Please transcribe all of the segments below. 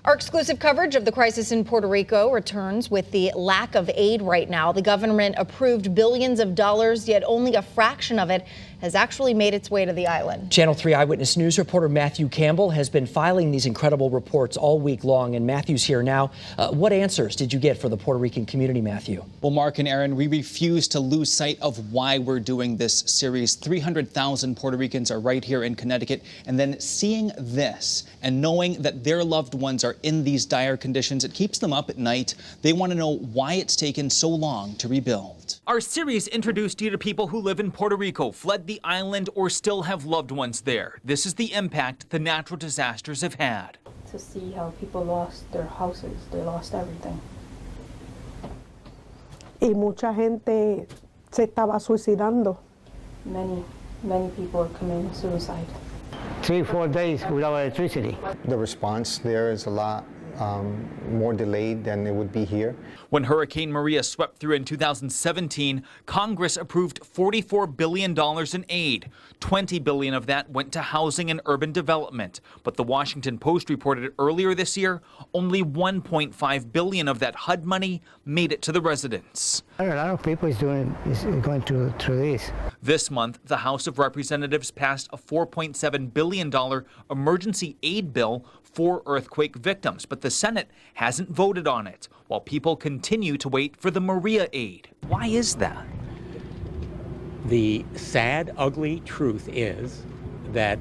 Our exclusive coverage of the crisis in Puerto Rico returns with the lack of aid right now. The government approved billions of dollars, yet only a fraction of it has actually made its way to the island. Channel 3 Eyewitness News reporter Matthew Campbell has been filing these incredible reports all week long, and Matthew's here now. What answers did you get for the Puerto Rican community, Matthew? Well, Mark and Aaron, we refuse to lose sight of why we're doing this series. 300,000 Puerto Ricans are right here in Connecticut, and then seeing this and knowing that their loved ones are in these dire conditions, it keeps them up at night. They want to know why it's taken so long to rebuild. Our series introduced you to people who live in Puerto Rico, fled the island, or still have loved ones there. This is the impact the natural disasters have had. To see how people lost their houses, they lost everything. Y mucha gente se estaba suicidando. Many people are committing suicide. 3-4 days without electricity. The response there is a lot more delayed than it would be here. When Hurricane Maria swept through in 2017, Congress approved $44 billion in aid. $20 billion of that went to housing and urban development. But the Washington Post reported earlier this year, only $1.5 billion of that HUD money made it to the residents. A lot of people is going through this. This month, the House of Representatives passed a $4.7 billion emergency aid bill for earthquake victims, but the Senate hasn't voted on it, while people continue to wait for the Maria aid. Why is that? The sad, ugly truth is that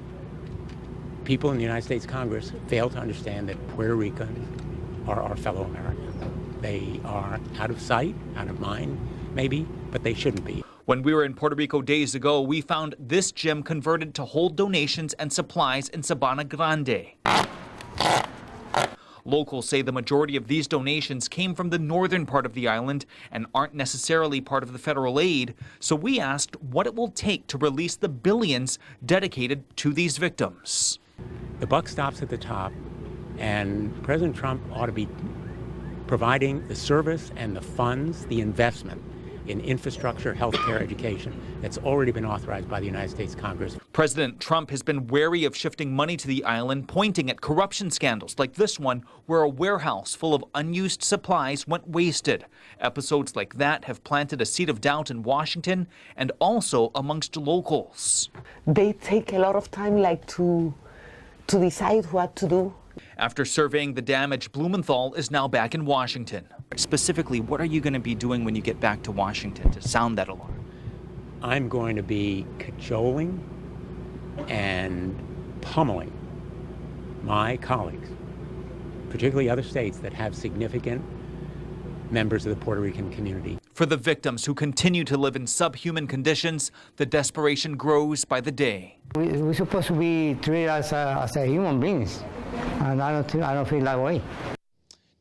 people in the United States Congress fail to understand that Puerto Ricans are our fellow Americans. They are out of sight, out of mind, maybe, but they shouldn't be. When we were in Puerto Rico days ago, we found this gym converted to hold donations and supplies in Sabana Grande. Locals say the majority of these donations came from the northern part of the island and aren't necessarily part of the federal aid, so we asked what it will take to release the billions dedicated to these victims. The buck stops at the top, and President Trump ought to be providing the service and the funds, the investment in infrastructure, healthcare, education that's already been authorized by the United States Congress. President Trump has been wary of shifting money to the island, pointing at corruption scandals like this one, where a warehouse full of unused supplies went wasted. Episodes like that have planted a seed of doubt in Washington and also amongst locals. They take a lot of time to decide what to do. After surveying the damage, Blumenthal is now back in Washington. Specifically, what are you going to be doing when you get back to Washington to sound that alarm? I'm going to be cajoling and pummeling my colleagues, particularly other states that have significant members of the Puerto Rican community. For the victims who continue to live in subhuman conditions, the desperation grows by the day. We're supposed to be treated as a human beings, and I don't feel that way.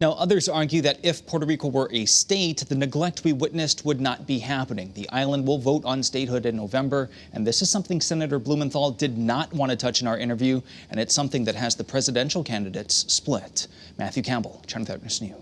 Now, others argue that if Puerto Rico were a state, the neglect we witnessed would not be happening. The island will vote on statehood in November, and this is something Senator Blumenthal did not want to touch in our interview, and it's something that has the presidential candidates split. Matthew Campbell, Channel 3 Eyewitness News.